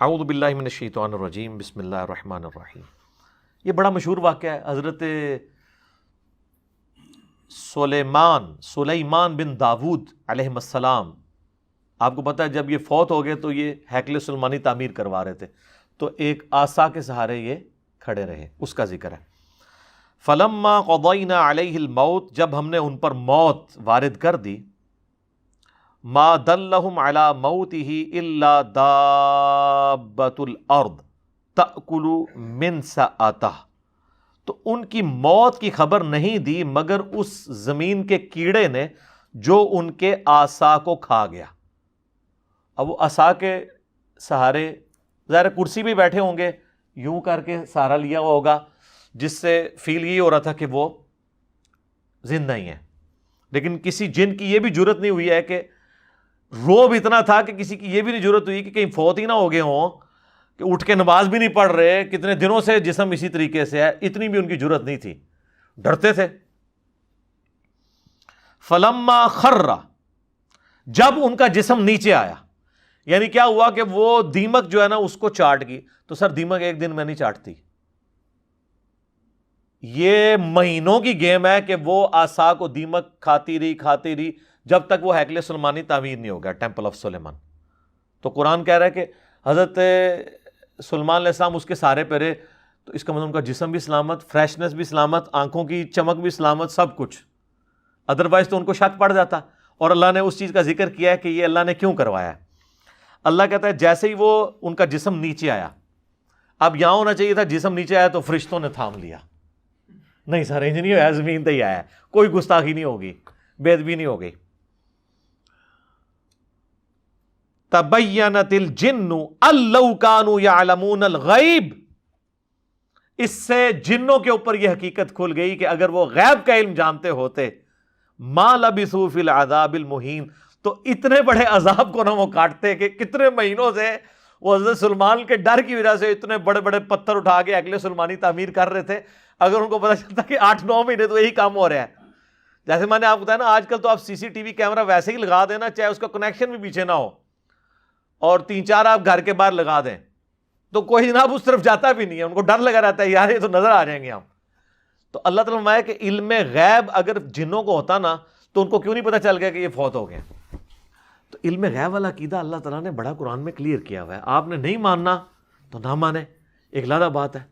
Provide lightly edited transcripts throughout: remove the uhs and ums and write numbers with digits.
اعوذ باللہ من الشیطان الرجیم، بسم اللہ الرحمن الرحیم۔ یہ بڑا مشہور واقعہ ہے۔ حضرت سلیمان بن داود علیہ السلام، آپ کو پتہ ہے جب یہ فوت ہو گئے تو یہ ہیکل سلیمانی تعمیر کروا رہے تھے، تو ایک عصا کے سہارے یہ کھڑے رہے، اس کا ذکر ہے۔ فلما قضینا علیہ الموت، جب ہم نے ان پر موت وارد کر دی، ما دلہم علی موتہ الا دابۃ الارض تأکل من سأتہ، تو ان کی موت کی خبر نہیں دی مگر اس زمین کے کیڑے نے جو ان کے عصا کو کھا گیا۔ اب وہ عصا کے سہارے ظاہر کرسی بھی بیٹھے ہوں گے، یوں کر کے سہارا لیا ہوا ہوگا، جس سے فیل یہ ہو رہا تھا کہ وہ زندہ ہی ہیں، لیکن کسی جن کی یہ بھی جرت نہیں ہوئی ہے کہ روب اتنا تھا کہ کسی کی یہ بھی نہیں جرت ہوئی کہ کہیں فوت ہی نہ ہو گئے ہوں، کہ اٹھ کے نماز بھی نہیں پڑھ رہے، کتنے دنوں سے جسم اسی طریقے سے ہے، اتنی بھی ان کی جرت نہیں تھی، ڈرتے تھے۔ فلما خر، جب ان کا جسم نیچے آیا، یعنی کیا ہوا کہ وہ دیمک جو ہے نا اس کو چاٹ گئی۔ تو سر دیمک ایک دن میں نہیں چاٹتی، یہ مہینوں کی گیم ہے کہ وہ عصا کو دیمک کھاتی رہی جب تک وہ ہیکل سلیمانی تعمیر نہیں ہو گیا، ٹیمپل آف سلیمان۔ تو قرآن کہہ رہا ہے کہ حضرت سلیمان علیہ السلام اس کے سہارے پہ رہے، تو اس کا مطلب ان کا جسم بھی سلامت، فریشنس بھی سلامت، آنکھوں کی چمک بھی سلامت، سب کچھ۔ ادروائز تو ان کو شک پڑ جاتا، اور اللہ نے اس چیز کا ذکر کیا ہے کہ یہ اللہ نے کیوں کروایا ہے۔ اللہ کہتا ہے جیسے ہی وہ ان کا جسم نیچے آیا، اب یہاں ہونا چاہیے تھا جسم نیچے آیا تو فرشتوں نے تھام لیا، نہیں سر انج نہیں ہوا، زمین تے ہی آیا، کوئی گستاخی نہیں ہوگی، بے ادبی نہیں ہوگی۔ تبینت الجن ان لو کانوا یعلمون الغیب، اس سے جنوں کے اوپر یہ حقیقت کھل گئی کہ اگر وہ غیب کا علم جانتے ہوتے، ما لبثوا فی العذاب المہین، تو اتنے بڑے عذاب کو نہ وہ کاٹتے کہ کتنے مہینوں سے وہ حضرت سلیمان کے ڈر کی وجہ سے اتنے بڑے بڑے پتھر اٹھا کے ہیکل سلیمانی تعمیر کر رہے تھے، اگر ان کو پتہ چلتا کہ 8-9 مہینے تو یہی کام ہو رہا ہے۔ جیسے میں نے آپ کو بتایا نا، آج کل تو آپ سی سی ٹی وی کیمرہ ویسے ہی لگا دینا، چاہے اس کا کنیکشن بھی پیچھے نہ ہو، اور 3-4 آپ گھر کے باہر لگا دیں تو کوئی جناب اس طرف جاتا بھی نہیں ہے، ان کو ڈر لگا رہتا ہے یار یہ تو نظر آ جائیں گے ہم۔ تو اللہ تعالیٰ فرمایا کہ علم غیب اگر جنوں کو ہوتا نا تو ان کو کیوں نہیں پتہ چل گیا کہ یہ فوت ہو گئے۔ تو علم غیب والا عقیدہ اللہ تعالیٰ نے بڑا قرآن میں کلیئر کیا ہوا ہے، آپ نے نہیں ماننا تو نہ مانے، ایک علیحدہ بات ہے۔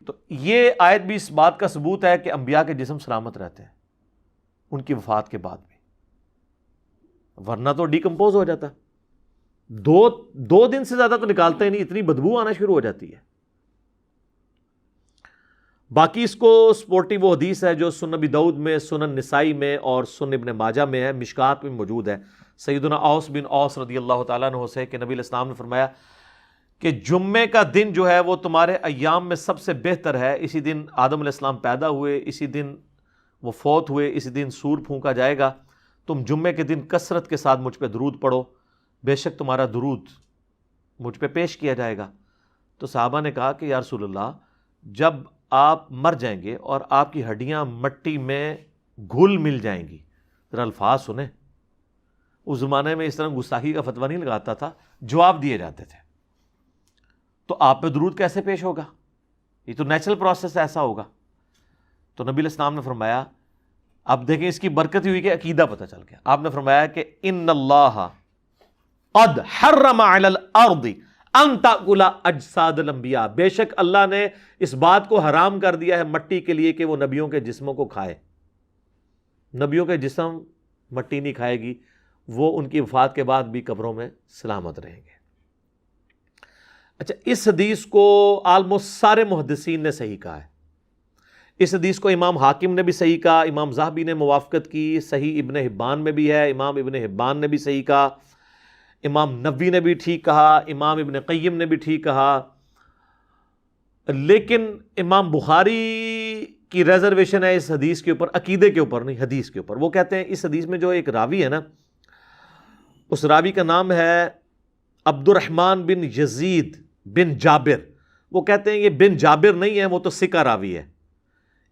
تو یہ آیت بھی اس بات کا ثبوت ہے کہ انبیاء کے جسم سلامت رہتے ہیں ان کی وفات کے بعد بھی، ورنہ تو ڈیکمپوز ہو جاتا، دو دن سے زیادہ تو نکالتے ہی نہیں، اتنی بدبو آنا شروع ہو جاتی ہے۔ باقی اس کو سپورٹی وہ حدیث ہے جو سنن ابی داؤد میں، سنن نسائی میں اور سنن ابن ماجہ میں ہے، مشکات میں موجود ہے، سیدنا اوس بن اوس رضی اللہ تعالیٰ عنہ سے کہ نبی علیہ السلام نے فرمایا کہ جمعے کا دن جو ہے وہ تمہارے ایام میں سب سے بہتر ہے، اسی دن آدم علیہ السلام پیدا ہوئے، اسی دن وہ فوت ہوئے، اسی دن سور پھونکا جائے گا، تم جمعے کے دن کثرت کے ساتھ مجھ پہ درود پڑھو، بے شک تمہارا درود مجھ پہ پیش کیا جائے گا۔ تو صحابہ نے کہا کہ یا رسول اللہ، جب آپ مر جائیں گے اور آپ کی ہڈیاں مٹی میں گھل مل جائیں گی، ذرا الفاظ سنیں، اس زمانے میں اس طرح گستاخی کا فتویٰ نہیں لگاتا تھا، جواب دیے جاتے تھے، تو آپ پہ درود کیسے پیش ہوگا؟ یہ تو نیچرل پروسیس ایسا ہوگا۔ تو نبی علیہ السلام نے فرمایا، اب دیکھیں اس کی برکت ہوئی کہ عقیدہ پتہ چل گیا، آپ نے فرمایا کہ ان اللہ قد حرم علی الارض ان تاکل اجساد الانبیاء، بے شک اللہ نے اس بات کو حرام کر دیا ہے مٹی کے لیے کہ وہ نبیوں کے جسموں کو کھائے، نبیوں کے جسم مٹی نہیں کھائے گی، وہ ان کی وفات کے بعد بھی قبروں میں سلامت رہیں گے۔ اچھا، اس حدیث کو آلموسٹ سارے محدثین نے صحیح کہا ہے، اس حدیث کو امام حاکم نے بھی صحیح کہا، امام ذہبی نے موافقت کی، صحیح ابن حبان میں بھی ہے، امام ابن حبان نے بھی صحیح کہا، امام نووی نے بھی ٹھیک کہا، امام ابن قیم نے بھی ٹھیک کہا، لیکن امام بخاری کی ریزرویشن ہے اس حدیث کے اوپر، عقیدے کے اوپر نہیں، حدیث کے اوپر۔ وہ کہتے ہیں اس حدیث میں جو ایک راوی ہے نا، اس راوی کا نام ہے عبد الرحمن بن یزید بن جابر، وہ کہتے ہیں یہ بن جابر نہیں ہے، وہ تو ثقہ راوی ہے،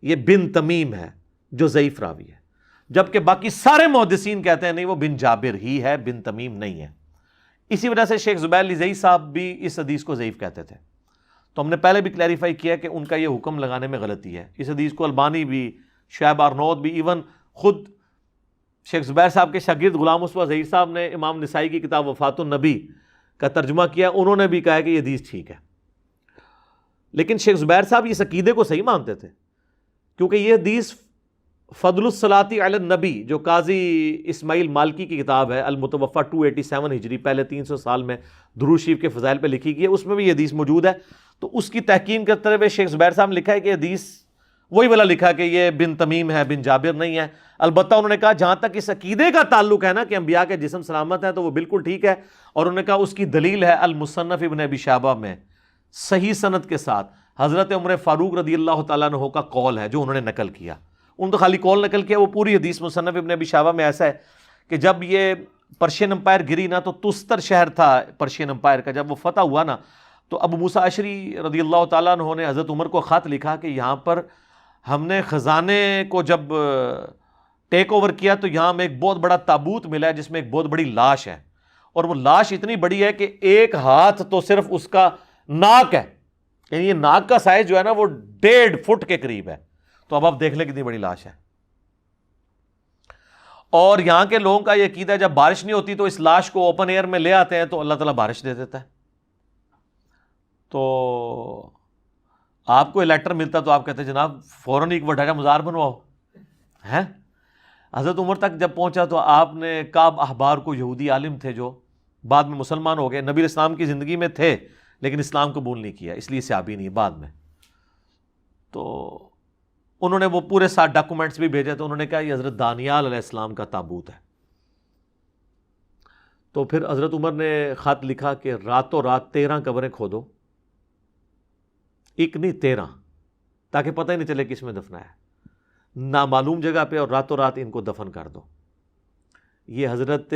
یہ بن تمیم ہے جو ضعیف راوی ہے، جبکہ باقی سارے محدثین کہتے ہیں نہیں وہ بن جابر ہی ہے، بن تمیم نہیں ہے، اسی وجہ سے شیخ زبیر لزئی صاحب بھی اس حدیث کو ضعیف کہتے تھے. تو ہم نے پہلے بھی کلیریفائی کیا کہ ان کا یہ حکم لگانے میں غلطی ہے. اس حدیث کو البانی بھی، شعیب آرنود بھی، ایون خود شیخ زبیر صاحب کے شاگرد غلام مصطفیٰ ظہیر صاحب نے امام نسائی کی کتاب وفات النبی کا ترجمہ کیا، انہوں نے بھی کہا کہ یہ حدیث ٹھیک ہے. لیکن شیخ زبیر صاحب اس عقیدے کو صحیح مانتے تھے، کیونکہ یہ حدیث فضل الصلاۃ علی النبی جو قاضی اسماعیل مالکی کی کتاب ہے المتوفہ 287 ہجری، پہلے 300 سال میں درود شریف کے فضائل پہ لکھی گئی ہے، اس میں بھی یہ حدیث موجود ہے. تو اس کی تحقیق کرتے ہوئے شیخ زبیر صاحب نے لکھا ہے کہ حدیث وہی والا لکھا کہ یہ بن تمیم ہے، بن جابر نہیں ہے. البتہ انہوں نے کہا جہاں تک اس عقیدے کا تعلق ہے نا کہ انبیاء کے جسم سلامت ہیں تو وہ بالکل ٹھیک ہے. اور انہوں نے کہا اس کی دلیل ہے المصنف ابن ابی شیبہ میں صحیح سند کے ساتھ حضرت عمر فاروق رضی اللہ تعالیٰ عنہ کا قول ہے جو انہوں نے نقل کیا. انہوں نے تو خالی قول نقل کیا، وہ پوری حدیث مصنف ابن ابی شیبہ میں ایسا ہے کہ جب یہ پرشین امپائر گری نا، تو تستر شہر تھا پرشین امپائر کا، جب وہ فتح ہوا نا تو ابو موسیٰ اشعری رضی اللہ تعالیٰ عنہ نے حضرت عمر کو خط لکھا کہ یہاں پر ہم نے خزانے کو جب ٹیک اوور کیا تو یہاں میں ایک بہت بڑا تابوت ملا ہے جس میں ایک بہت بڑی لاش ہے، اور وہ لاش اتنی بڑی ہے کہ ایک ہاتھ تو صرف اس کا ناک ہے، یعنی یہ ناک کا سائز جو ہے نا وہ 1.5 فٹ کے قریب ہے. تو اب آپ دیکھ لیں کتنی بڑی لاش ہے. اور یہاں کے لوگوں کا یہ عقیدہ ہے جب بارش نہیں ہوتی تو اس لاش کو اوپن ایئر میں لے آتے ہیں تو اللہ تعالیٰ بارش دے دیتا ہے. تو آپ کو لیٹر ملتا تو آپ کہتے ہیں جناب فوراً ایک وڈا کا مزار بنواؤ ہے. حضرت عمر تک جب پہنچا تو آپ نے کعب احبار کو، یہودی عالم تھے جو بعد میں مسلمان ہو گئے، نبی علیہ السلام کی زندگی میں تھے لیکن اسلام قبول نہیں کیا، اس لیے صحابی نہیں بعد میں. تو انہوں نے وہ پورے ساتھ ڈاکومنٹس بھی بھیجے، تو انہوں نے کہا یہ حضرت دانیال علیہ السلام کا تابوت ہے. تو پھر حضرت عمر نے خط لکھا کہ راتوں رات 13 قبریں کھودو، ایک نہیں 13، تاکہ پتہ ہی نہیں چلے کس میں دفنا ہے، نامعلوم جگہ پہ، اور راتوں رات ان کو دفن کر دو. یہ حضرت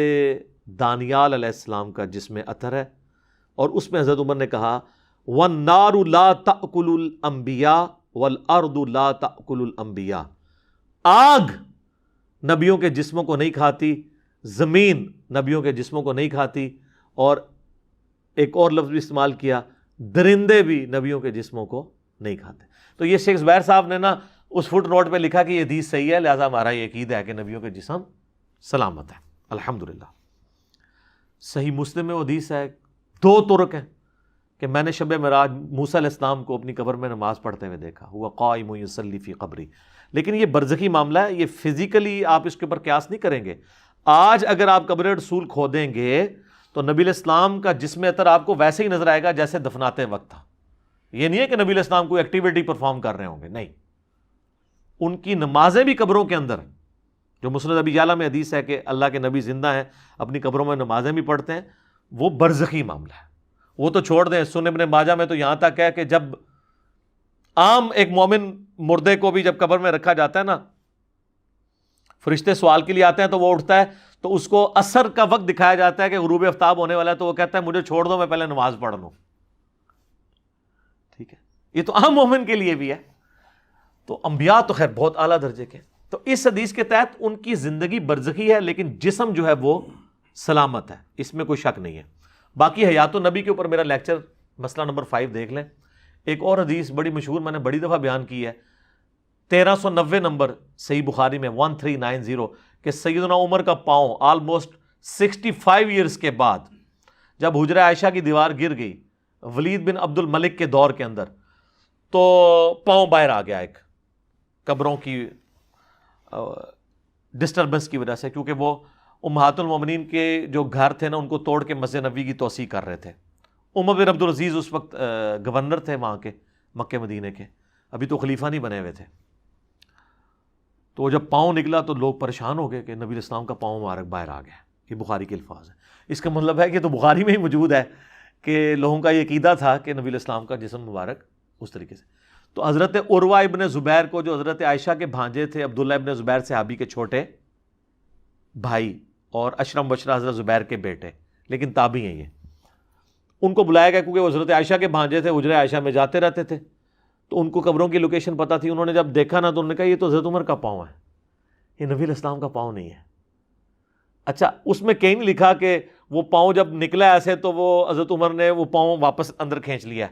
دانیال علیہ السلام کا جس میں اثر ہے. اور اس میں حضرت عمر نے کہا وَالنَّارُ لَا تَأْكُلُ الْأَنْبِيَاءَ وَالْأَرْضُ لَا تَأْكُلُ الْأَنْبِيَاءَ، آگ نبیوں کے جسموں کو نہیں کھاتی، زمین نبیوں کے جسموں کو نہیں کھاتی، اور ایک اور لفظ بھی استعمال کیا درندے بھی نبیوں کے جسموں کو نہیں کھاتے. تو یہ شیخ زبیر صاحب نے نا اس فٹ نوٹ پہ لکھا کہ یہ حدیث صحیح ہے، لہٰذا ہمارا یہ عقیدہ ہے کہ نبیوں کے جسم سلامت ہے. الحمدللہ. صحیح مسلم میں وہ حدیث ہے، 2 طرق ہیں کہ میں نے شب معراج موسیٰ علیہ السلام کو اپنی قبر میں نماز پڑھتے ہوئے دیکھا، ہوا قائم یصلی فی قبری. لیکن یہ برزخی معاملہ ہے، یہ فزیکلی آپ اس کے اوپر قیاس نہیں کریں گے. آج اگر آپ قبر رسول کھودیں گے تو نبی علیہ السلام کا جسم اطہر آپ کو ویسے ہی نظر آئے گا جیسے دفناتے وقت تھا. یہ نہیں ہے کہ نبی علیہ السلام کوئی ایکٹیویٹی پرفارم کر رہے ہوں گے، نہیں. ان کی نمازیں بھی قبروں کے اندر، جو مسند ابی یعلا میں حدیث ہے کہ اللہ کے نبی زندہ ہیں، اپنی قبروں میں نمازیں بھی پڑھتے ہیں، وہ برزخی معاملہ ہے. وہ تو چھوڑ دیں، سنن ابن ماجہ میں تو یہاں تک ہے کہ جب عام ایک مومن مردے کو بھی جب قبر میں رکھا جاتا ہے نا، فرشتے سوال کے لیے آتے ہیں تو وہ اٹھتا ہے تو اس کو عصر کا وقت دکھایا جاتا ہے کہ غروب آفتاب ہونے والا ہے، تو وہ کہتا ہے مجھے چھوڑ دو، میں پہلے نماز پڑھ لوں. ٹھیک ہے، یہ تو عام مومن کے لیے بھی ہے. تو انبیاء تو خیر بہت اعلیٰ درجے کے. تو اس حدیث کے تحت ان کی زندگی برزخی ہے لیکن جسم جو ہے وہ سلامت ہے، اس میں کوئی شک نہیں ہے. باقی حیات النبی کے اوپر میرا لیکچر مسئلہ نمبر 5 دیکھ لیں. ایک اور حدیث بڑی مشہور میں نے بڑی دفعہ بیان کی ہے، 1390 نمبر صحیح بخاری میں 1390، کہ سیدنا عمر کا پاؤں آلموسٹ 65 ایئرز کے بعد جب حجرہ عائشہ کی دیوار گر گئی ولید بن عبد الملک کے دور کے اندر، تو پاؤں باہر آ گیا ایک قبروں کی ڈسٹربنس کی وجہ سے، کیونکہ وہ امہات المومنین کے جو گھر تھے نا ان کو توڑ کے مسجد نبوی کی توسیع کر رہے تھے. عمر بن عبد العزیز اس وقت گورنر تھے وہاں کے، مکہ مدینے کے، ابھی تو خلیفہ نہیں بنے ہوئے تھے. تو جب پاؤں نکلا تو لوگ پریشان ہو گئے کہ نبی علیہ السلام کا پاؤں مبارک باہر آ گیا. یہ بخاری کے الفاظ ہیں. اس کا مطلب ہے کہ تو بخاری میں ہی موجود ہے کہ لوگوں کا یہ عقیدہ تھا کہ نبی علیہ السلام کا جسم مبارک اس طریقے سے. تو حضرت عروہ ابن زبیر کو، جو حضرت عائشہ کے بھانجے تھے، عبداللہ ابن زبیر صحابی کے چھوٹے بھائی اور اشرم بشرا حضرت زبیر کے بیٹے، لیکن تابعی ہیں، یہ ان کو بلایا گیا کیونکہ وہ حضرت عائشہ کے بھانجے تھے، حجرہ عائشہ میں جاتے رہتے تھے، تو ان کو قبروں کی لوکیشن پتہ تھی. انہوں نے جب دیکھا نا تو انہوں نے کہا یہ تو حضرت عمر کا پاؤں ہے، یہ نبی علیہ السلام کا پاؤں نہیں ہے. اچھا اس میں کہیں نہیں لکھا کہ وہ پاؤں جب نکلا ایسے تو وہ حضرت عمر نے وہ پاؤں واپس اندر کھینچ لیا.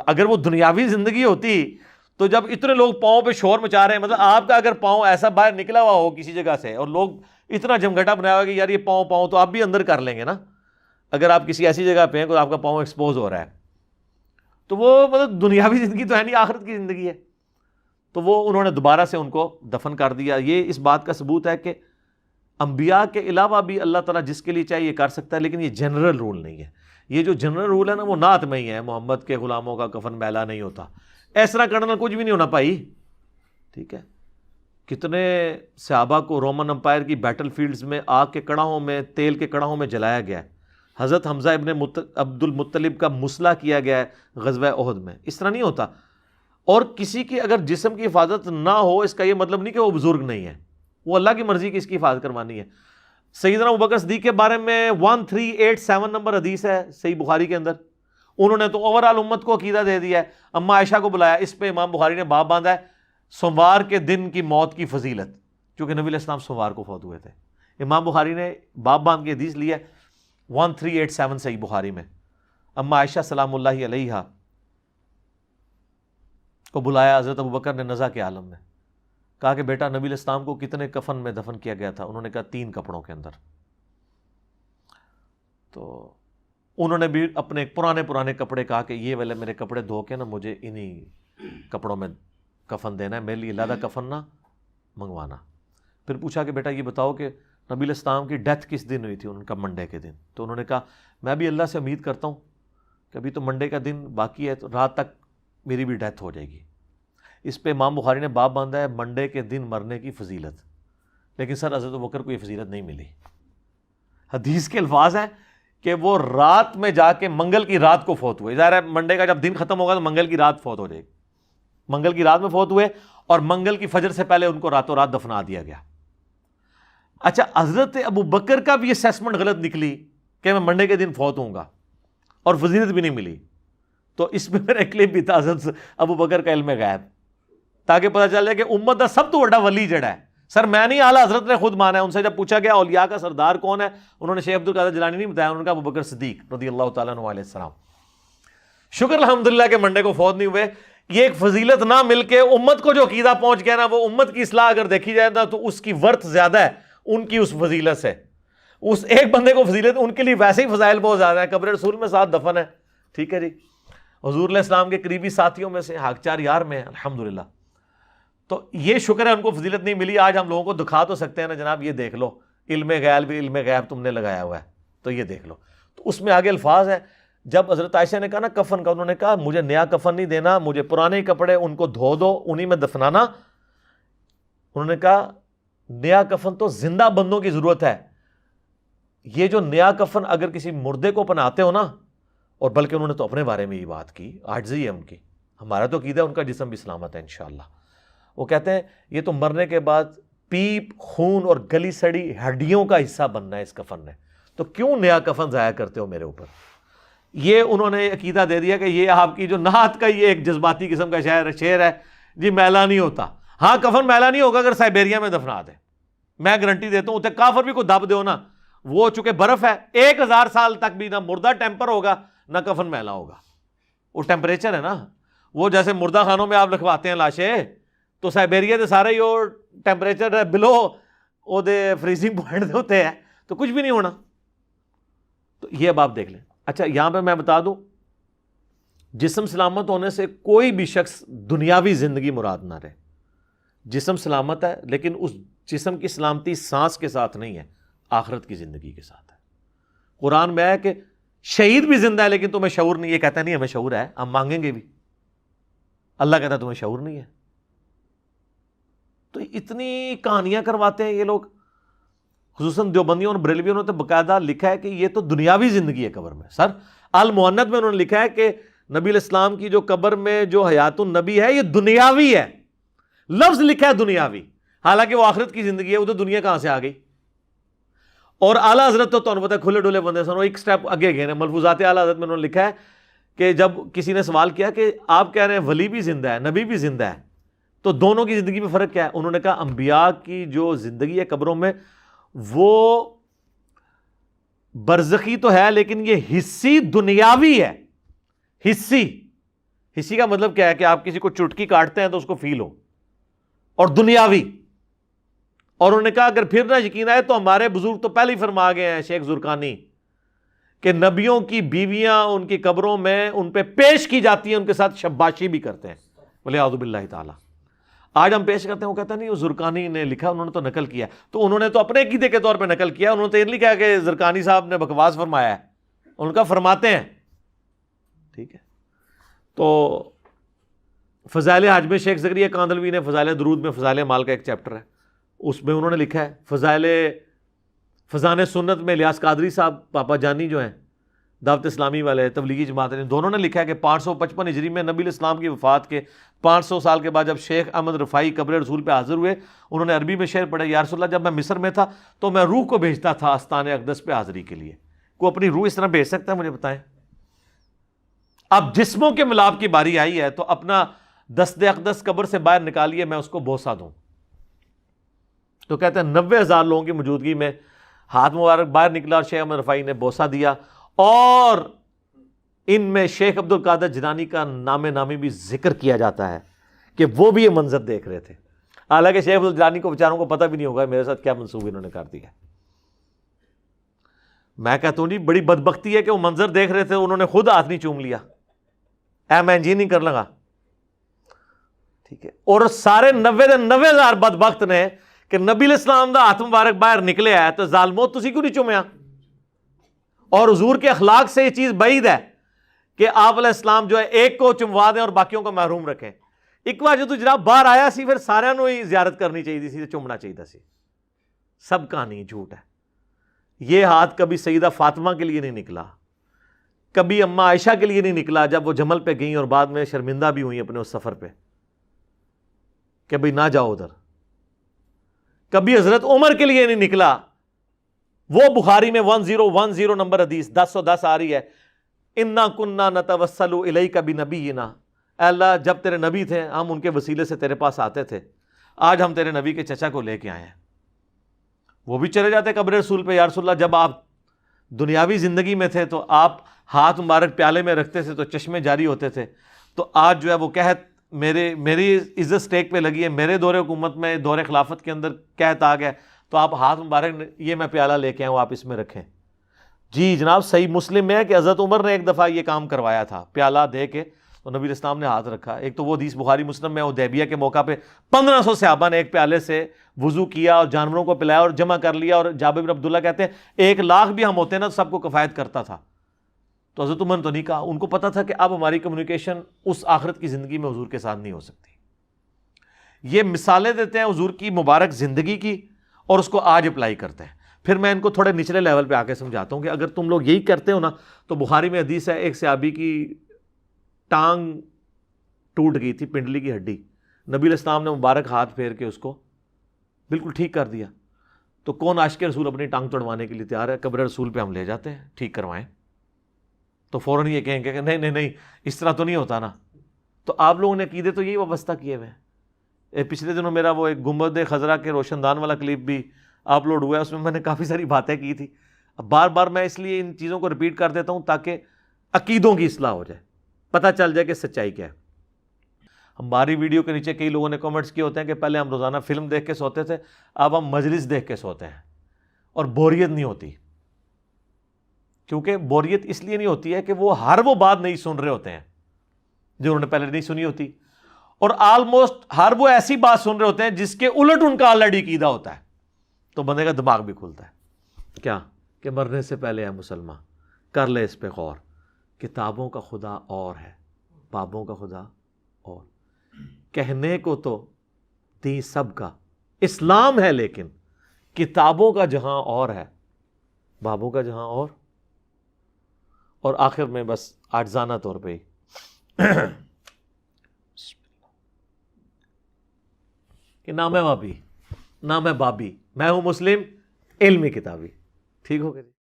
اگر وہ دنیاوی زندگی ہوتی تو جب اتنے لوگ پاؤں پہ شور مچا رہے ہیں, مطلب آپ کا اگر پاؤں ایسا باہر نکلا ہوا ہو کسی جگہ سے اور لوگ اتنا جمگھٹا بنایا ہوا کہ یار یہ پاؤں تو آپ بھی اندر کر لیں گے نا, اگر آپ کسی ایسی جگہ پہ ہیں کہ آپ کا پاؤں ایکسپوز ہو رہا ہے, تو وہ مطلب دنیاوی زندگی تو ہے نہیں, آخرت کی زندگی ہے. تو وہ انہوں نے دوبارہ سے ان کو دفن کر دیا. یہ اس بات کا ثبوت ہے کہ انبیاء کے علاوہ بھی اللہ تعالیٰ جس کے لیے چاہیے یہ کر سکتا ہے, لیکن یہ جنرل رول نہیں ہے. یہ جو جنرل رول ہے نا وہ نعت میں ہی ہے, محمد کے غلاموں کا کفن میلا نہیں ہوتا. اس طرح کرنا کچھ بھی نہیں ہونا بھائی, ٹھیک ہے. کتنے صحابہ کو رومن امپائر کی بیٹل فیلڈز میں آگ کے کڑاہوں میں, تیل کے کڑاہوں میں جلایا گیا ہے. حضرت حمزہ ابن عبد المطلب کا مسلح کیا گیا ہے غزوہ احد میں. اس طرح نہیں ہوتا. اور کسی کی اگر جسم کی حفاظت نہ ہو اس کا یہ مطلب نہیں کہ وہ بزرگ نہیں ہے, وہ اللہ کی مرضی کی اس کی حفاظت کروانی ہے. سیدنا ابوبکر صدیق کے بارے میں 1387 نمبر حدیث ہے صحیح بخاری کے اندر. انہوں نے تو اوور آل امت کو عقیدہ دے دیا ہے. اما عائشہ کو بلایا, اس پہ امام بخاری نے باب باندھا ہے سوموار کے دن کی موت کی فضیلت, کیونکہ نبی علیہ السلام سوموار کو فوت ہوئے تھے. امام بخاری نے باب باندھ کے حدیث لی ہے 1387 صحیح بخاری میں. اما عائشہ سلام اللہ علیہا کو بلایا حضرت ابوبکر نے نزا کے عالم میں, کہا کہ بیٹا نبی علیہ السلام کو کتنے کفن میں دفن کیا گیا تھا؟ انہوں نے کہا 3 کپڑوں کے اندر. تو انہوں نے بھی اپنے پرانے کپڑے کہا کہ یہ والے میرے کپڑے دھو کے نا مجھے انہی کپڑوں میں کفن دینا ہے, میرے لیے علیحدہ کفن نہ منگوانا. پھر پوچھا کہ بیٹا یہ بتاؤ کہ نبی علیہ السلام کی ڈیتھ کس دن ہوئی تھی؟ ان کا منڈے کے دن. تو انہوں نے کہا میں بھی اللہ سے امید کرتا ہوں کہ ابھی تو منڈے کا دن باقی ہے, تو رات تک میری بھی ڈیتھ ہو جائے گی. اس پہ امام بخاری نے باب باندھا ہے منڈے کے دن مرنے کی فضیلت. لیکن سر حضرت ابوبکر کو یہ فضیلت نہیں ملی. حدیث کے الفاظ ہیں کہ وہ رات میں جا کے منگل کی رات کو فوت ہوئے. ظاہر ہے منڈے کا جب دن ختم ہوگا تو منگل کی رات فوت ہو جائے گی. منگل کی رات میں فوت ہوئے اور منگل کی فجر سے پہلے ان کو راتوں رات دفنا دیا گیا. اچھا حضرت ابوبکر کا بھی اسیسمنٹ غلط نکلی کہ میں منڈے کے دن فوت ہوں گا اور فضیلت بھی نہیں ملی. تو اس میں میرا کلپ بھی تھا حضرت ابوبکر کا علم غیب, تاکہ پتہ چل جائے کہ امت کا سب تو بڑا ولی جڑا ہے. سر میں نہیں, اعلیٰ حضرت نے خود مانا ہے. ان سے جب پوچھا گیا اولیاء کا سردار کون ہے, انہوں نے شیخ عبد القادر جیلانی نہیں بتایا, انہوں نے کہا ابوبکر صدیق رضی اللہ تعالیٰ عنہ علیہ السلام. شکر الحمدللہ کہ منڈے کو فوت نہیں ہوئے. یہ ایک فضیلت نہ مل کے امت کو جو عقیدہ پہنچ گیا نا, وہ امت کی اصلاح اگر دیکھی جائے نا تو اس کی ورث زیادہ ہے ان کی اس فضیلت سے. اس ایک بندے کو فضیلت, ان کے لیے ویسے ہی فضائل بہت زیادہ ہے. قبر رسول میں ساتھ دفن ہے, ٹھیک ہے جی, حضور علیہ السلام کے قریبی ساتھیوں میں سے حق چار یار میں ہے الحمدللہ. تو یہ شکر ہے ان کو فضیلت نہیں ملی. آج ہم لوگوں کو دکھا تو سکتے ہیں نا جناب, یہ دیکھ لو علم غیب بھی علم غیب تم نے لگایا ہوا ہے, تو یہ دیکھ لو. تو اس میں آگے الفاظ ہے, جب حضرت عائشہ نے کہا نا کفن کا, انہوں نے کہا مجھے نیا کفن نہیں دینا, مجھے پرانے کپڑے ان کو دھو دو, انہی میں دفنانا. انہوں نے کہا نیا کفن تو زندہ بندوں کی ضرورت ہے, یہ جو نیا کفن اگر کسی مردے کو پہناتے ہو نا, اور بلکہ انہوں نے تو اپنے بارے میں یہ بات کی, عاجزی ہے ان کی, ہمارا تو عقیدہ ہے ان کا جسم بھی سلامت ہے انشاءاللہ. وہ کہتے ہیں یہ تو مرنے کے بعد پیپ, خون اور گلی سڑی ہڈیوں کا حصہ بننا ہے اس کفن نے, تو کیوں نیا کفن ضائع کرتے ہو میرے اوپر. یہ انہوں نے عقیدہ دے دیا کہ یہ آپ کی جو نعت کا یہ ایک جذباتی قسم کا شعر ہے جی, میلا نہیں ہوتا. ہاں کفن میلا نہیں ہوگا اگر سائبیریا میں دفنا دے, میں گارنٹی دیتا ہوں. اتنے کافر بھی کو دب دو نا, وہ چونکہ برف ہے 1000 سال تک بھی نہ مردہ ٹیمپر ہوگا نہ کفن میلا ہوگا. وہ ٹیمپریچر ہے نا, وہ جیسے مردہ خانوں میں آپ لکھواتے ہیں لاشیں, تو سائبیریا دے سارے ہی ٹیمپریچر بلو وہ دے فریزنگ پوائنٹ دے ہوتے ہیں, تو کچھ بھی نہیں ہونا. تو یہ اب آپ دیکھ لیں. اچھا یہاں پہ میں بتا دوں, جسم سلامت ہونے سے کوئی بھی شخص دنیاوی زندگی مراد نہ رہے. جسم سلامت ہے لیکن اس جسم کی سلامتی سانس کے ساتھ نہیں ہے, آخرت کی زندگی کے ساتھ ہے. قرآن میں ہے کہ شہید بھی زندہ ہے لیکن تمہیں شعور نہیں. یہ کہتا نہیں ہمیں شعور ہے, ہم مانگیں گے بھی. اللہ کہتا ہے تمہیں شعور نہیں ہے. تو اتنی کہانیاں کرواتے ہیں یہ لوگ, خصوصاً دیوبندیوں اور بریلویوں نے تو باقاعدہ لکھا ہے کہ یہ تو دنیاوی زندگی ہے قبر میں. سر المؤنت میں انہوں نے لکھا ہے کہ نبی علیہ السلام کی جو قبر میں جو حیات النبی ہے یہ دنیاوی ہے, لفظ لکھا ہے دنیاوی, حالانکہ وہ آخرت کی زندگی ہے. وہ تو دنیا کہاں سے آ گئی. اور اعلیٰ حضرت تو تمہیں پتہ ہے کھلے ڈولے بندے سن, ایک سٹیپ آگے گئے ہیں. ملفوظات اعلیٰ حضرت میں انہوں نے لکھا ہے کہ جب کسی نے سوال کیا کہ آپ کہہ رہے ہیں ولی بھی زندہ ہے نبی بھی زندہ ہے, تو دونوں کی زندگی میں فرق کیا ہے؟ انہوں نے کہا انبیاء کی جو زندگی ہے قبروں میں وہ برزخی تو ہے لیکن یہ حصی دنیاوی ہے. حصی کا مطلب کیا ہے کہ آپ کسی کو چٹکی کاٹتے ہیں تو اس کو فیل ہو, اور دنیاوی. اور انہوں نے کہا اگر پھر نہ یقین آئے تو ہمارے بزرگ تو پہلے ہی فرما گئے ہیں, شیخ زرقانی, کہ نبیوں کی بیویاں ان کی قبروں میں ان پہ پیش کی جاتی ہیں, ان کے ساتھ شباشی بھی کرتے ہیں. بولے اعوذ باللہ تعالی. آج ہم پیش کرتے ہیں, وہ کہتا نہیں وہ زرقانی نے لکھا, انہوں نے تو نقل کیا. تو انہوں نے تو اپنے عقیدے کے طور پہ نقل کیا, انہوں نے تو یہ نہیں کہا کہ زرقانی صاحب نے بکواس فرمایا ہے, ان کا فرماتے ہیں. ٹھیک ہے. تو فضائل حج میں شیخ زکریا کاندلوی نے فضائل درود میں فضائل مال کا ایک چیپٹر ہے, اس میں انہوں نے لکھا ہے. فضان سنت میں الیاس قادری صاحب پاپا جانی جو ہیں دعوت اسلامی والے تبلیغی جماعت نے, دونوں نے لکھا ہے کہ 555 ہجری میں نبی الاسلام کی وفات کے 500 سال کے بعد جب شیخ احمد رفاعی قبر رسول پہ حاضر ہوئے, انہوں نے عربی میں شعر پڑھا, یا رسول اللہ جب میں مصر میں تھا تو میں روح کو بھیجتا تھا آستان اقدس پہ حاضری کے لیے. کوئی اپنی روح اس طرح بھیج سکتا ہے؟ مجھے بتائیں. اب جسموں کے ملاپ کی باری آئی ہے تو اپنا دست اقدس قبر سے باہر نکالیے, میں اس کو بوسہ دوں. تو کہتے ہیں 90,000 لوگوں کی موجودگی میں ہاتھ مبارک باہر نکلا اور شیخ احمد رفاعی نے بوسہ دیا, اور ان میں شیخ عبد القادر جیلانی کا نام نامی بھی ذکر کیا جاتا ہے کہ وہ بھی یہ منظر دیکھ رہے تھے. حالانکہ شیخ عبد الجیلانی کو بیچاروں کو پتہ بھی نہیں ہوگا میرے ساتھ کیا منسوب انہوں نے کر دیا. میں کہتا ہوں جی بڑی بدبختی ہے کہ وہ منظر دیکھ رہے تھے, انہوں نے خود ہاتھ نہیں چوم لیا, میں جی نہیں کر لگا. ٹھیک ہے. اور سارے 90,000 بدبخت نے کہ نبی الاسلام دا ہاتھ مبارک باہر نکلے ہے تو ظالمو تسی کیوں نہیں چومیا؟ اور حضور کے اخلاق سے یہ چیز بعید ہے کہ آپ علیہ السلام جو ہے ایک کو چموا دیں اور باقیوں کو محروم رکھیں. ایک بار جو تو جناب باہر آیا سی پھر سارے نو ہی زیارت کرنی چاہیے سی, چومنا چاہیے سی. سب کہانی جھوٹ ہے. یہ ہاتھ کبھی سیدہ فاطمہ کے لیے نہیں نکلا, کبھی اماں عائشہ کے لیے نہیں نکلا جب وہ جمل پہ گئیں اور بعد میں شرمندہ بھی ہوئی اپنے اس سفر پہ کہ بھئی نہ جاؤ ادھر. کبھی حضرت عمر کے لیے نہیں نکلا. وہ بخاری میں 1010 نمبر حدیث 1010 آ رہی ہے, انا کننا نتوسل الیک بنبینا, اے اللہ جب تیرے نبی تھے ہم ان کے وسیلے سے تیرے پاس آتے تھے, آج ہم تیرے نبی کے چچا کو لے کے آئے ہیں. وہ بھی چلے جاتے قبر رسول پہ, یا رسول اللہ جب آپ دنیاوی زندگی میں تھے تو آپ ہاتھ مبارک پیالے میں رکھتے تھے تو چشمے جاری ہوتے تھے, تو آج جو ہے وہ قحط میری عزت سٹیک پہ لگی ہے, میرے دور حکومت میں دور خلافت کے اندر قحط آ گیا, تو آپ ہاتھ مبارک یہ میں پیالہ لے کے آؤں آپ اس میں رکھیں. جی جناب صحیح مسلم میں ہے کہ حضرت عمر نے ایک دفعہ یہ کام کروایا تھا, پیالہ دے کے تو نبی الاسلام نے ہاتھ رکھا. ایک تو وہ حدیث بخاری مسلم میں حدیبیہ کے موقع پہ 1500 صحابہ نے ایک پیالے سے وضو کیا اور جانوروں کو پلایا اور جمع کر لیا, اور جابر بن عبداللہ کہتے ہیں 1,00,000 بھی ہم ہوتے نا تو سب کو کفایت کرتا تھا. تو حضرت عمر تو نہیں کہا, ان کو پتا تھا کہ اب ہماری کمیونیکیشن اس آخرت کی زندگی میں حضور کے ساتھ نہیں ہو سکتی. یہ مثالیں دیتے ہیں حضور کی مبارک زندگی کی اور اس کو آج اپلائی کرتے ہیں. پھر میں ان کو تھوڑے نچلے لیول پہ آ کے سمجھاتا ہوں کہ اگر تم لوگ یہی کرتے ہو نا, تو بخاری میں حدیث ہے ایک صحابی کی ٹانگ ٹوٹ گئی تھی, پنڈلی کی ہڈی, نبی علیہ السلام نے مبارک ہاتھ پھیر کے اس کو بالکل ٹھیک کر دیا. تو کون عاشق رسول اپنی ٹانگ توڑوانے کے لیے تیار ہے؟ قبر رسول پہ ہم لے جاتے ہیں ٹھیک کروائیں. تو فوراً یہ کہیں گے کہ نہیں نہیں نہیں اس طرح تو نہیں ہوتا نا. تو آپ لوگوں نے عقیدے تو یہی وابستہ کیے ہوئے ہیں. پچھلے دنوں میرا وہ ایک گنبد خضرا کے روشن دان والا کلپ بھی اپلوڈ ہوا ہے, اس میں نے کافی ساری باتیں کی تھی. اب بار بار میں اس لیے ان چیزوں کو ریپیٹ کر دیتا ہوں تاکہ عقیدوں کی اصلاح ہو جائے, پتہ چل جائے کہ سچائی کیا ہے. ہماری ویڈیو کے نیچے کئی لوگوں نے کمنٹس کیے ہوتے ہیں کہ پہلے ہم روزانہ فلم دیکھ کے سوتے تھے, اب ہم مجلس دیکھ کے سوتے ہیں اور بوریت نہیں ہوتی. کیونکہ بوریت اس لیے نہیں ہوتی ہے کہ وہ ہر وہ بات نہیں سن رہے ہوتے ہیں جو انہوں نے پہلے نہیں سنی ہوتی, اور آلموسٹ ہر وہ ایسی بات سن رہے ہوتے ہیں جس کے الٹ ان کا آلریڈی عقیدہ ہوتا ہے. تو بندے کا دماغ بھی کھلتا ہے کیا کہ مرنے سے پہلے ہے مسلمان, کر لے اس پہ غور. کتابوں کا خدا اور ہے, بابوں کا خدا اور. کہنے کو تو دین سب کا اسلام ہے, لیکن کتابوں کا جہاں اور ہے, بابوں کا جہاں اور. اور آخر میں بس عاجزانہ طور پہ کہ نام ہے بابی, نام ہے بابی, میں ہوں مسلم علمی کتابی. ٹھیک ہو گیا.